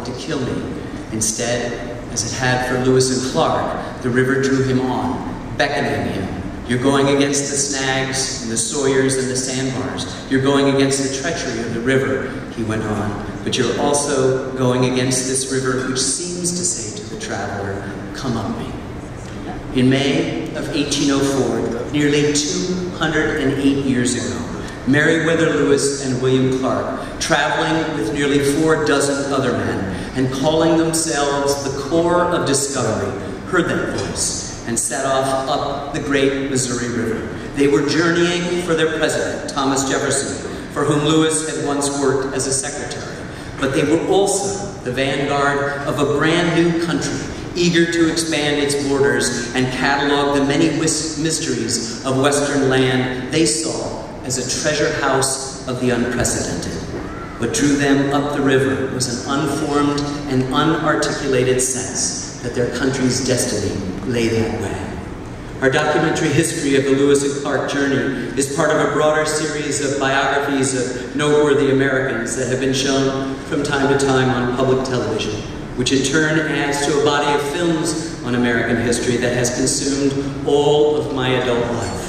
to kill me. Instead, as it had for Lewis and Clark, the river drew him on, beckoning him. You're going against the snags and the sawyers and the sandbars. You're going against the treachery of the river, he went on, but you're also going against this river which seems to say to the traveler, come up me. In May of 1804, nearly 208 years ago, Meriwether Lewis and William Clark, traveling with nearly 4 dozen other men and calling themselves the Corps of Discovery, heard that voice and set off up the great Missouri River. They were journeying for their president, Thomas Jefferson, for whom Lewis had once worked as a secretary. But they were also the vanguard of a brand new country, eager to expand its borders and catalog the many mysteries of Western land they saw as a treasure house of the unprecedented. What drew them up the river was an unformed and unarticulated sense that their country's destiny lay that way. Our documentary history of the Lewis and Clark journey is part of a broader series of biographies of noteworthy Americans that have been shown from time to time on public television, which in turn adds to a body of films on American history that has consumed all of my adult life.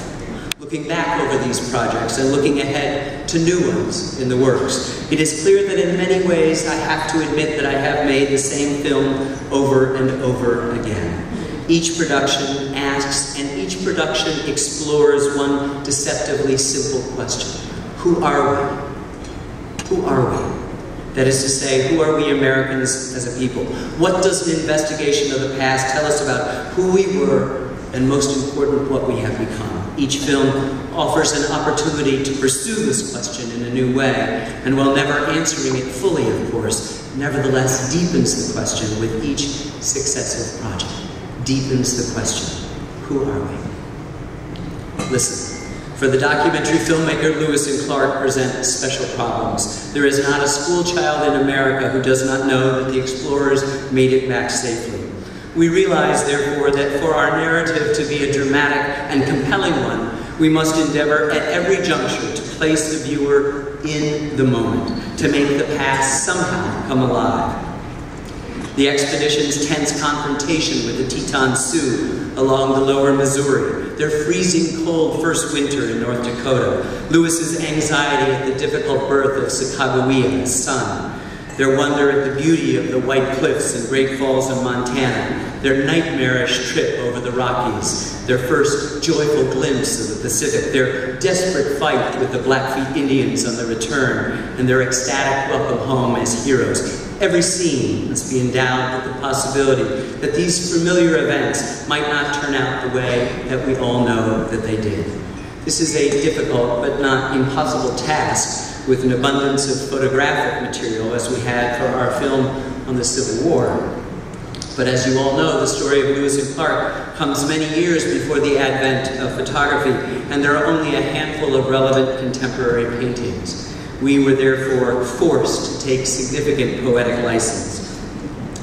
Looking back over these projects and looking ahead to new ones in the works, it is clear that in many ways I have to admit that I have made the same film over and over again. Each production asks and each production explores one deceptively simple question. Who are we? Who are we? That is to say, who are we Americans as a people? What does an investigation of the past tell us about who we were and, most important, what we have become? Each film offers an opportunity to pursue this question in a new way, and while never answering it fully, of course, nevertheless deepens the question with each successive project. Deepens the question, who are we? Listen, for the documentary filmmaker Lewis and Clark present special problems. There is not a school child in America who does not know that the explorers made it back safely. We realize, therefore, that for our narrative to be a dramatic and compelling one, we must endeavor at every juncture to place the viewer in the moment, to make the past somehow come alive. The expedition's tense confrontation with the Teton Sioux along the lower Missouri, their freezing cold first winter in North Dakota, Lewis's anxiety at the difficult birth of Sacagawea, his son, their wonder at the beauty of the White Cliffs and Great Falls of Montana, their nightmarish trip over the Rockies, their first joyful glimpse of the Pacific, their desperate fight with the Blackfeet Indians on the return, and their ecstatic welcome home as heroes. Every scene must be endowed with the possibility that these familiar events might not turn out the way that we all know that they did. This is a difficult but not impossible task with an abundance of photographic material as we had for our film on the Civil War. But as you all know, the story of Lewis and Clark comes many years before the advent of photography, and there are only a handful of relevant contemporary paintings. We were therefore forced to take significant poetic license.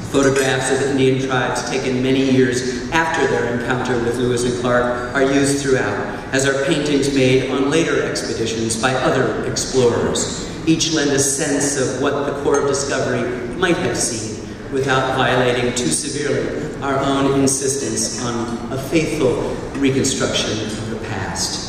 Photographs of Indian tribes taken many years after their encounter with Lewis and Clark are used throughout, as are paintings made on later expeditions by other explorers. Each lend a sense of what the Corps of Discovery might have seen, without violating too severely our own insistence on a faithful reconstruction of the past.